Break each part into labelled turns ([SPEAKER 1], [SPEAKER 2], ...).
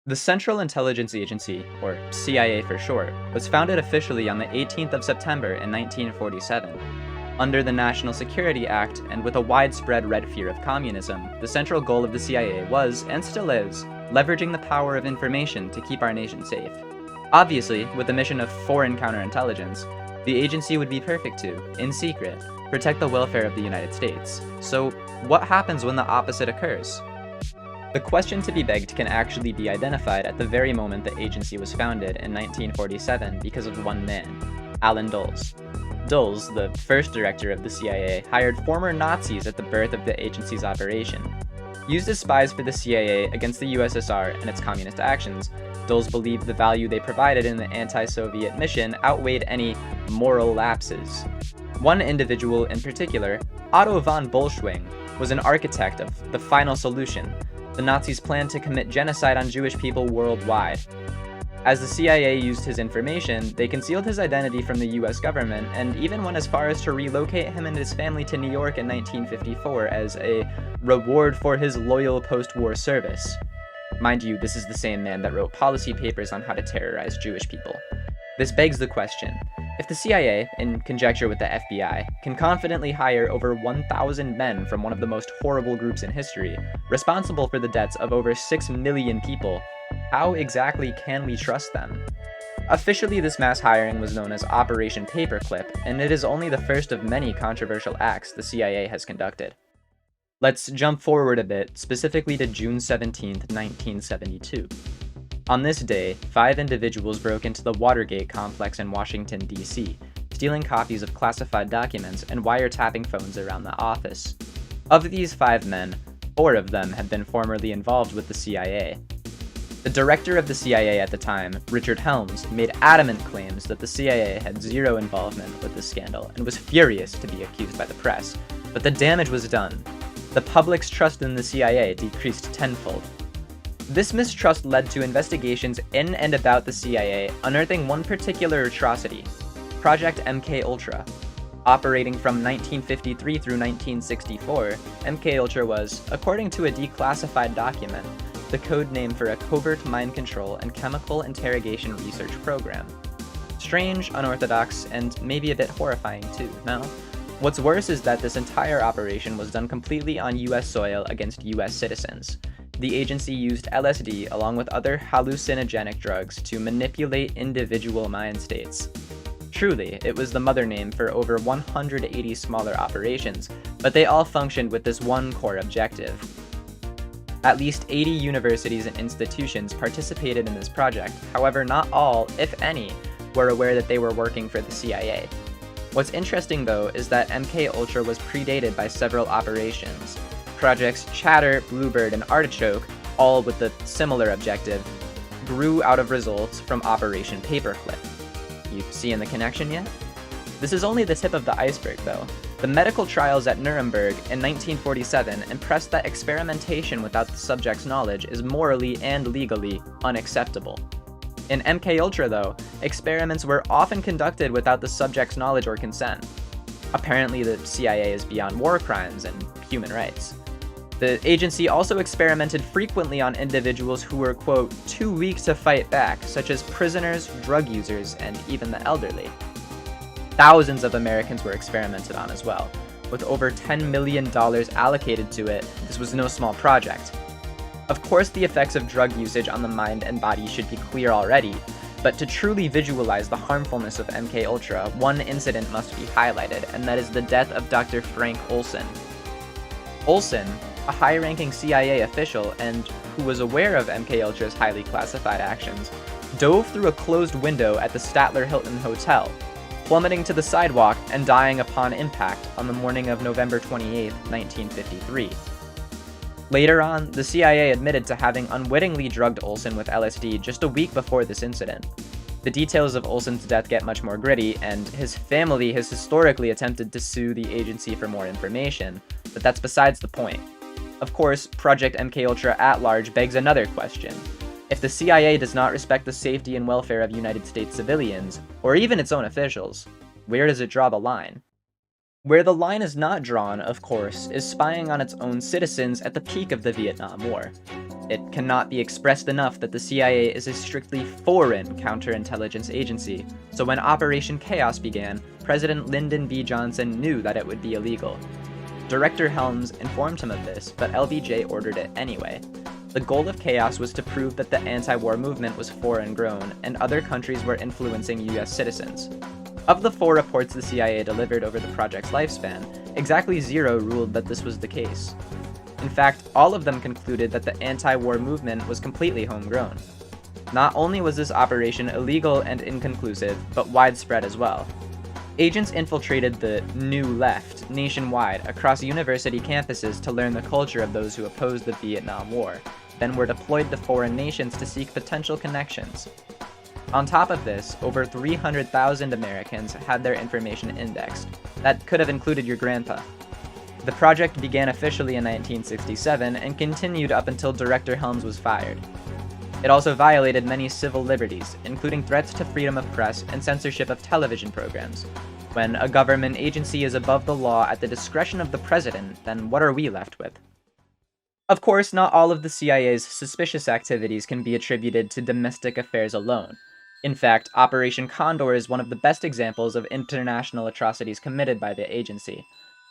[SPEAKER 1] The Central Intelligence Agency, or CIA for short, was founded officially on the 18th of September in 1947. Under the National Security Act, and with a widespread red fear of communism, the central goal of the CIA was, and still is, leveraging the power of information to keep our nation safe. Obviously, with the mission of foreign counterintelligence, the agency would be perfect to, in secret, protect the welfare of the United States. So, what happens when the opposite occurs? The question to be begged can actually be identified at the very moment the agency was founded in 1947 because of one man, Allen Dulles. Dulles, the first director of the CIA, hired former Nazis at the birth of the agency's operation. Used as spies for the CIA against the USSR and its communist actions, Dulles believed the value they provided in the anti-Soviet mission outweighed any moral lapses. One individual in particular, Otto von Bolschwing, was an architect of the final solution. The Nazis planned to commit genocide on Jewish people worldwide. As the CIA used his information, they concealed his identity from the US government and even went as far as to relocate him and his family to New York in 1954 as a reward for his loyal post-war service. Mind you, this is the same man that wrote policy papers on how to terrorize Jewish people. This begs the question, if the CIA, in conjecture with the FBI, can confidently hire over 1,000 men from one of the most horrible groups in history, responsible for the deaths of over 6 million people, how exactly can we trust them? Officially, this mass hiring was known as Operation Paperclip, and it is only the first of many controversial acts the CIA has conducted. Let's jump forward a bit, specifically to June 17, 1972. On this day, 5 individuals broke into the Watergate complex in Washington, D.C., stealing copies of classified documents and wiretapping phones around the office. Of these 5 men, 4 of them had been formerly involved with the CIA. The director of the CIA at the time, Richard HELMS, made adamant claims that the CIA had zero involvement with the scandal and was furious to be accused by the press, but the damage was done. The public's trust in the CIA decreased tenfold. This mistrust led to investigations in and about the CIA unearthing one particular atrocity, Project MKUltra. Operating from 1953 through 1964, MKUltra was, according to a declassified document, the code name for a covert mind control and chemical interrogation research program. Strange, unorthodox, and maybe a bit horrifying too, no? What's worse is that this entire operation was done completely on US soil against US citizens. The agency used LSD along with other hallucinogenic drugs to manipulate individual mind states. Truly, it was the mother name for over 180 smaller operations, but they all functioned with this one core objective. At least 80 universities and institutions participated in this project, however not all, if any, were aware that they were working for the CIA. What's interesting though is that MKUltra was predated by several operations. Projects Chatter, Bluebird, and Artichoke, all with the similar objective, grew out of results from Operation Paperclip. You seeing the connection yet? This is only the tip of the iceberg though. The medical trials at Nuremberg in 1947 impressed that experimentation without the subject's knowledge is morally and legally unacceptable. In MKUltra though, experiments were often conducted without the subject's knowledge or consent. Apparently the CIA is beyond war crimes and human rights. The agency also experimented frequently on individuals who were, quote, too weak to fight back, such as prisoners, drug users, and even the elderly. Thousands of Americans were experimented on as well. With over $10 million allocated to it, this was no small project. Of course, the effects of drug usage on the mind and body should be clear already, but to truly visualize the harmfulness of MKUltra, one incident must be highlighted, and that is the death of Dr. Frank Olson. Olson, a high-ranking CIA official and who was aware of MKUltra's highly classified actions, dove through a closed window at the Statler Hilton Hotel, plummeting to the sidewalk and dying upon impact on the morning of November 28, 1953. Later on, the CIA admitted to having unwittingly drugged Olson with LSD just a week before this incident. The details of Olson's death get much more gritty, and his family has historically attempted to sue the agency for more information, but that's besides the point. Of course, Project MKUltra at large begs another question. If the CIA does not respect the safety and welfare of United States civilians, or even its own officials, where does it draw the line? Where the line is not drawn, of course, is spying on its own citizens at the peak of the Vietnam War. It cannot be expressed enough that the CIA is a strictly foreign counterintelligence agency, so when Operation Chaos began, President Lyndon B. Johnson knew that it would be illegal. Director Helms informed him of this, but LBJ ordered it anyway. The goal of Chaos was to prove that the anti-war movement was foreign-grown, and other countries were influencing US citizens. Of the 4 reports the CIA delivered over the project's lifespan, exactly 0 ruled that this was the case. In fact, all of them concluded that the anti-war movement was completely homegrown. Not only was this operation illegal and inconclusive, but widespread as well. Agents infiltrated the New Left nationwide across university campuses to learn the culture of those who opposed the Vietnam War, then were deployed to foreign nations to seek potential connections. On top of this, over 300,000 Americans had their information indexed. That could have included your grandpa. The project began officially in 1967 and continued up until Director Helms was fired. It also violated many civil liberties, including threats to freedom of press and censorship of television programs. When a government agency is above the law at the discretion of the president, then what are we left with? Of course, not all of the CIA's suspicious activities can be attributed to domestic affairs alone. In fact, Operation CONDOR is one of the best examples of international atrocities committed by the agency.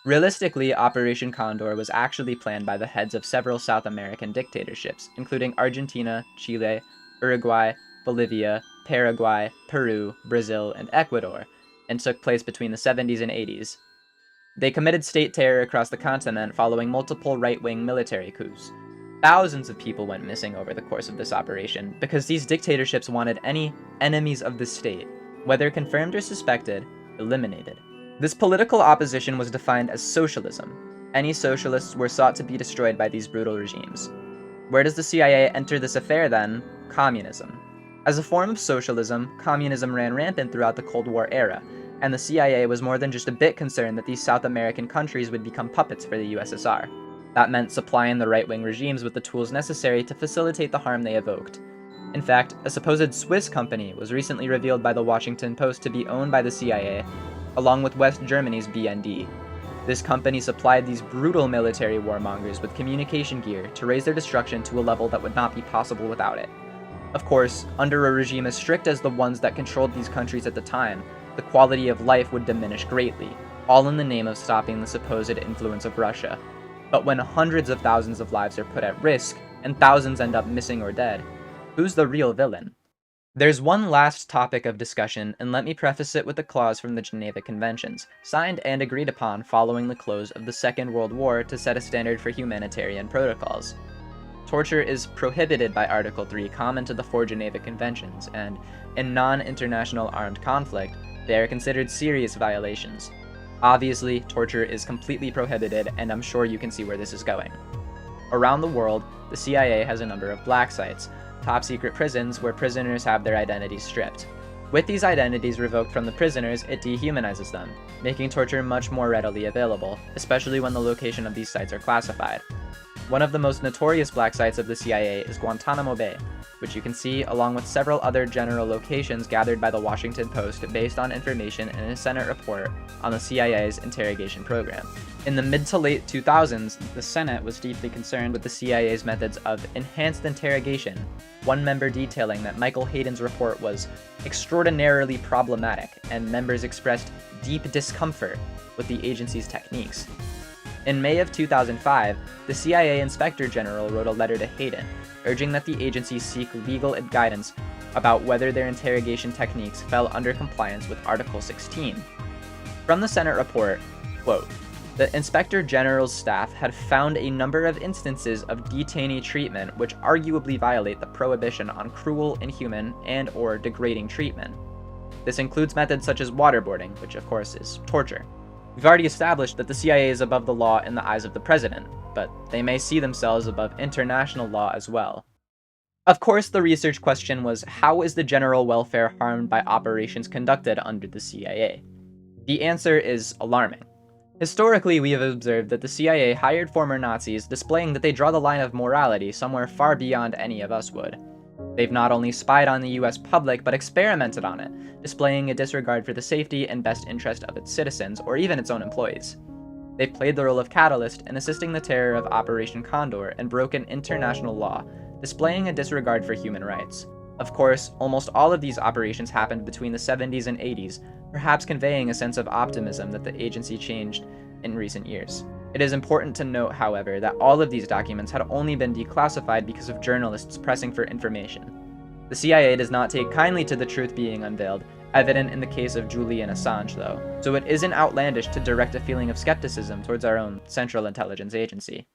[SPEAKER 1] Realistically, Operation Condor was actually planned by the heads of several South American dictatorships, including Argentina, Chile, Uruguay, Bolivia, Paraguay, Peru, Brazil, and Ecuador, and took place between the 70s and 80s. They committed state terror across the continent following multiple right-wing military coups. Thousands of people went missing over the course of this operation because these dictatorships wanted any enemies of the state, whether confirmed or suspected, eliminated. This political opposition was defined as socialism. Any socialists were sought to be destroyed by these brutal regimes. Where does the CIA enter this affair then? Communism. As a form of socialism, communism ran rampant throughout the Cold War era, and the CIA was more than just a bit concerned that these South American countries would become puppets for the USSR. That meant supplying the right-wing regimes with the tools necessary to facilitate the harm they evoked. In fact, a supposed Swiss company was recently revealed by the Washington Post to be owned by the CIA, along with West Germany's BND. This company supplied these brutal military warmongers with communication gear to raise their destruction to a level that would not be possible without it. Of course, under a regime as strict as the ones that controlled these countries at the time, the quality of life would diminish greatly, all in the name of stopping the supposed influence of Russia. But when hundreds of thousands of lives are put at risk, and thousands end up missing or dead, who's the real villain? There's one last topic of discussion, and let me preface it with a clause from the Geneva Conventions, signed and agreed upon following the close of the Second World War to set a standard for humanitarian protocols. Torture is prohibited by Article 3 common to the 4 Geneva Conventions, and in non-international armed conflict, they are considered serious violations. Obviously, torture is completely prohibited, and I'm sure you can see where this is going. Around the world, the CIA has a number of black sites, top-secret prisons where prisoners have their identities stripped. With these identities revoked from the prisoners, it dehumanizes them, making torture much more readily available, especially when the location of these sites are classified. One of the most notorious black sites of the CIA is Guantanamo Bay, which you can see along with several other general locations gathered by the Washington Post based on information in a Senate report on the CIA's interrogation program. In the mid to late 2000s, the Senate was deeply concerned with the CIA's methods of enhanced interrogation, one member detailing that Michael Hayden's report was extraordinarily problematic, and members expressed deep discomfort with the agency's techniques. In May of 2005, the CIA Inspector General wrote a letter to Hayden, urging that the agency seek legal guidance about whether their interrogation techniques fell under compliance with Article 16. From the Senate report, quote, "The Inspector General's staff had found a number of instances of detainee treatment which arguably violate the prohibition on cruel, inhuman, and/or degrading treatment. This includes methods such as waterboarding, which of course is torture. We've already established that the CIA is above the law in the eyes of the president, but they may see themselves above international law as well." Of course, the research question was, how is the general welfare harmed by operations conducted under the CIA? The answer is alarming. Historically, we have observed that the CIA hired former Nazis, displaying that they draw the line of morality somewhere far beyond any of us would. They've not only spied on the US public, but experimented on it, displaying a disregard for the safety and best interest of its citizens, or even its own employees. They've played the role of catalyst in assisting the terror of Operation Condor and broken international law, displaying a disregard for human rights. Of course, almost all of these operations happened between the 70s and 80s, perhaps conveying a sense of optimism that the agency changed in recent years. It is important to note, however, that all of these documents had only been declassified because of journalists pressing for information. The CIA does not take kindly to the truth being unveiled, evident in the case of Julian Assange, though, so it isn't outlandish to direct a feeling of skepticism towards our own Central Intelligence Agency.